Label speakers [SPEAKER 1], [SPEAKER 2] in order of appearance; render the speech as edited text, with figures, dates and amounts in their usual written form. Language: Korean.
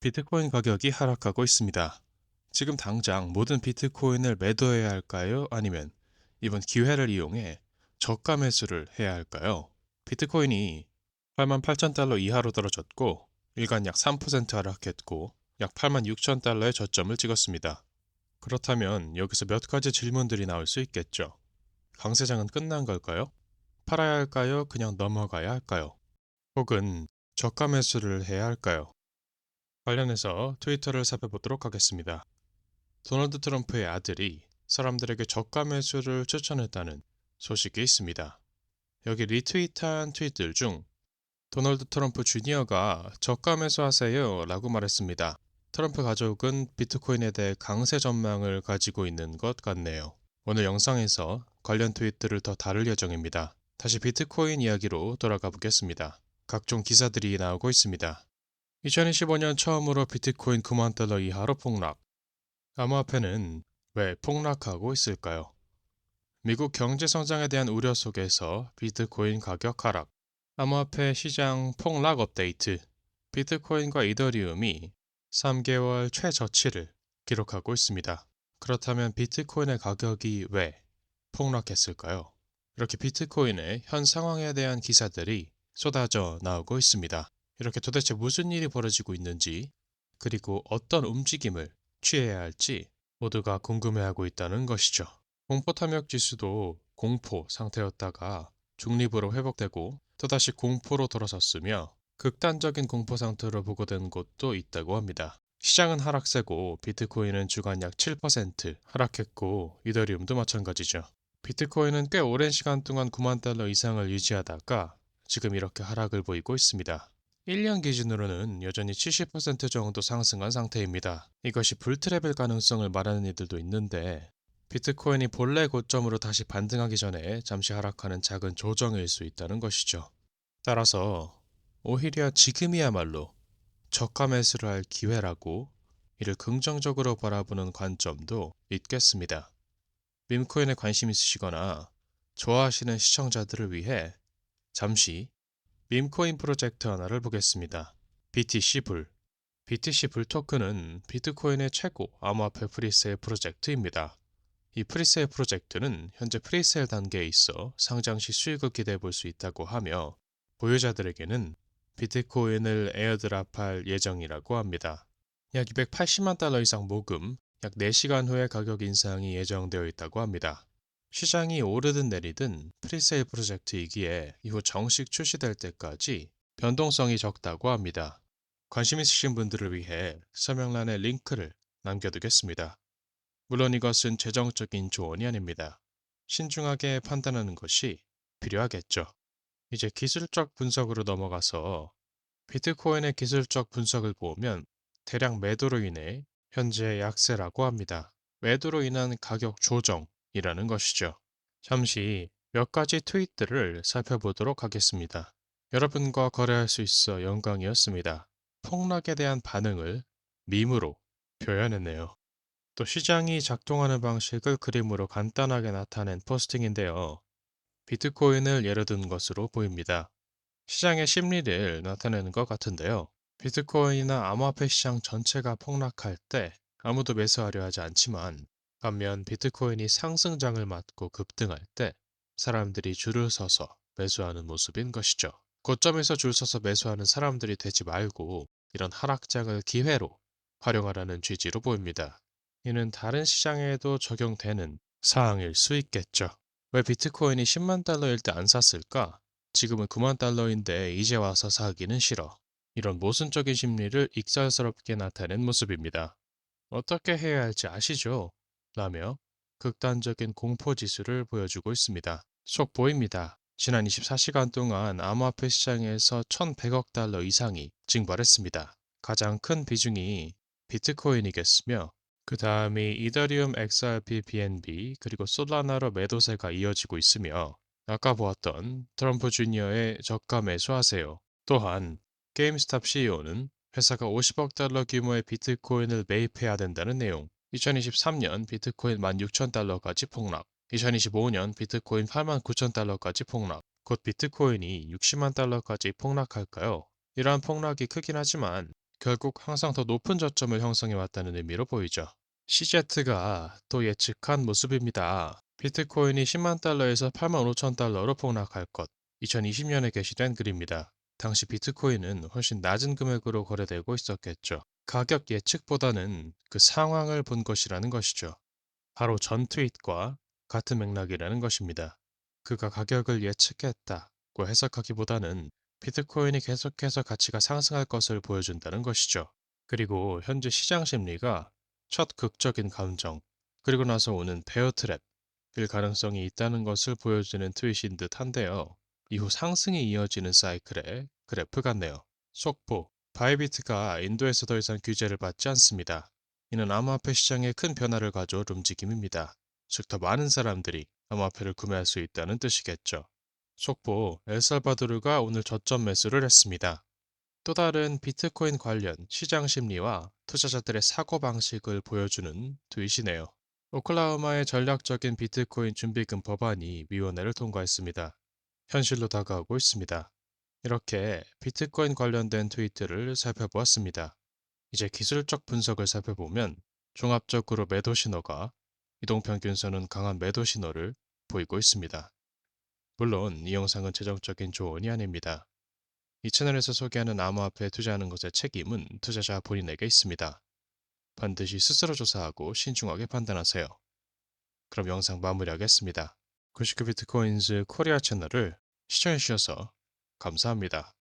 [SPEAKER 1] 비트코인 가격이 하락하고 있습니다. 지금 당장 모든 비트코인을 매도해야 할까요? 아니면 이번 기회를 이용해 저가 매수를 해야 할까요? 비트코인이 88,000달러 이하로 떨어졌고 일간 약 3% 하락했고 약 86,000달러의 저점을 찍었습니다. 그렇다면 여기서 몇 가지 질문들이 나올 수 있겠죠. 강세장은 끝난 걸까요? 팔아야 할까요? 그냥 넘어가야 할까요? 혹은 저가 매수를 해야 할까요? 관련해서 트위터를 살펴보도록 하겠습니다. 도널드 트럼프의 아들이 사람들에게 저가 매수를 추천했다는 소식이 있습니다. 여기 리트윗한 트윗들 중 도널드 트럼프 주니어가 저가 매수하세요 라고 말했습니다. 트럼프 가족은 비트코인에 대해 강세 전망을 가지고 있는 것 같네요. 오늘 영상에서 관련 트윗들을 더 다룰 예정입니다. 다시 비트코인 이야기로 돌아가 보겠습니다. 각종 기사들이 나오고 있습니다. 2025년 처음으로 비트코인 9만 달러 이하로 폭락. 암호화폐는 왜 폭락하고 있을까요? 미국 경제 성장에 대한 우려 속에서 비트코인 가격 하락, 암호화폐 시장 폭락 업데이트, 비트코인과 이더리움이 3개월 최저치를 기록하고 있습니다. 그렇다면 비트코인의 가격이 왜 폭락했을까요? 이렇게 비트코인의 현 상황에 대한 기사들이 쏟아져 나오고 있습니다. 이렇게 도대체 무슨 일이 벌어지고 있는지, 그리고 어떤 움직임을 취해야 할지 모두가 궁금해하고 있다는 것이죠. 공포 탐욕 지수도 공포 상태였다가 중립으로 회복되고 또다시 공포로 돌아섰으며 극단적인 공포 상태로 보고된 곳도 있다고 합니다. 시장은 하락세고 비트코인은 주간 약 7% 하락했고 이더리움도 마찬가지죠. 비트코인은 꽤 오랜 시간 동안 9만 달러 이상을 유지하다가 지금 이렇게 하락을 보이고 있습니다. 1년 기준으로는 여전히 70% 정도 상승한 상태입니다. 이것이 불트랩일 가능성을 말하는 이들도 있는데 비트코인이 본래 고점으로 다시 반등하기 전에 잠시 하락하는 작은 조정일 수 있다는 것이죠. 따라서 오히려 지금이야말로 저가 매수를 할 기회라고 이를 긍정적으로 바라보는 관점도 있겠습니다. 밈코인에 관심 있으시거나 좋아하시는 시청자들을 위해 잠시 밈코인 프로젝트 하나를 보겠습니다. BTC 불. BTC 불 토큰은 비트코인의 최고 암호화폐 프리세일 프로젝트입니다. 이 프리세일 프로젝트는 현재 프리세일 단계에 있어 상장 시 수익을 기대해 볼 수 있다고 하며 보유자들에게는 비트코인을 에어드랍할 예정이라고 합니다. 약 280만 달러 이상 모금, 약 4시간 후에 가격 인상이 예정되어 있다고 합니다. 시장이 오르든 내리든 프리세일 프로젝트이기에 이후 정식 출시될 때까지 변동성이 적다고 합니다. 관심 있으신 분들을 위해 설명란에 링크를 남겨두겠습니다. 물론 이것은 재정적인 조언이 아닙니다. 신중하게 판단하는 것이 필요하겠죠. 이제 기술적 분석으로 넘어가서 비트코인의 기술적 분석을 보면 대량 매도로 인해 현재 약세라고 합니다. 매도로 인한 가격 조정이라는 것이죠. 잠시 몇 가지 트윗들을 살펴보도록 하겠습니다. 여러분과 거래할 수 있어 영광이었습니다. 폭락에 대한 반응을 밈으로 표현했네요. 또 시장이 작동하는 방식을 그림으로 간단하게 나타낸 포스팅인데요. 비트코인을 예로 든 것으로 보입니다. 시장의 심리를 나타내는 것 같은데요. 비트코인이나 암호화폐 시장 전체가 폭락할 때 아무도 매수하려 하지 않지만 반면 비트코인이 상승장을 맞고 급등할 때 사람들이 줄을 서서 매수하는 모습인 것이죠. 고점에서 줄 서서 매수하는 사람들이 되지 말고 이런 하락장을 기회로 활용하라는 취지로 보입니다. 이는 다른 시장에도 적용되는 사항일 수 있겠죠. 왜 비트코인이 10만 달러일 때 안 샀을까? 지금은 9만 달러인데 이제 와서 사기는 싫어. 이런 모순적인 심리를 익살스럽게 나타낸 모습입니다. 어떻게 해야 할지 아시죠? 라며 극단적인 공포 지수를 보여주고 있습니다. 속 보입니다. 지난 24시간 동안 암호화폐 시장에서 1,100억 달러 이상이 증발했습니다. 가장 큰 비중이 비트코인이겠으며 그 다음이 이더리움 XRP BNB 그리고 솔라나로 매도세가 이어지고 있으며 아까 보았던 트럼프 주니어의 저가 매수하세요. 또한 게임스탑 CEO는 회사가 50억 달러 규모의 비트코인을 매입해야 된다는 내용. 2023년 비트코인 16,000달러까지 폭락. 2025년 비트코인 89,000달러까지 폭락. 곧 비트코인이 60만 달러까지 폭락할까요? 이러한 폭락이 크긴 하지만 결국 항상 더 높은 저점을 형성해 왔다는 의미로 보이죠. CZ가 또 예측한 모습입니다. 비트코인이 10만 달러에서 8만 5천 달러로 폭락할 것. 2020년에 게시된 글입니다. 당시 비트코인은 훨씬 낮은 금액으로 거래되고 있었겠죠. 가격 예측보다는 그 상황을 본 것이라는 것이죠. 바로 전 트윗과 같은 맥락이라는 것입니다. 그가 가격을 예측했다고 해석하기보다는 비트코인이 계속해서 가치가 상승할 것을 보여준다는 것이죠. 그리고 현재 시장 심리가 첫 극적인 감정, 그리고 나서 오는 베어 트랩일 가능성이 있다는 것을 보여주는 트윗인 듯한데요. 이후 상승이 이어지는 사이클의 그래프 같네요. 속보, 바이비트가 인도에서 더 이상 규제를 받지 않습니다. 이는 암호화폐 시장에 큰 변화를 가져올 움직임입니다. 즉, 더 많은 사람들이 암호화폐를 구매할 수 있다는 뜻이겠죠. 속보, 엘살바도르가 오늘 저점 매수를 했습니다. 또 다른 비트코인 관련 시장 심리와 투자자들의 사고방식을 보여주는 트윗이네요. 오클라호마의 전략적인 비트코인 준비금 법안이 위원회를 통과했습니다. 현실로 다가오고 있습니다. 이렇게 비트코인 관련된 트윗들을 살펴보았습니다. 이제 기술적 분석을 살펴보면 종합적으로 매도 신호가 이동평균선은 강한 매도 신호를 보이고 있습니다. 물론 이 영상은 재정적인 조언이 아닙니다. 이 채널에서 소개하는 암호화폐에 투자하는 것의 책임은 투자자 본인에게 있습니다. 반드시 스스로 조사하고 신중하게 판단하세요. 그럼 영상 마무리하겠습니다. 99비트코인즈 코리아 채널을 시청해주셔서 감사합니다.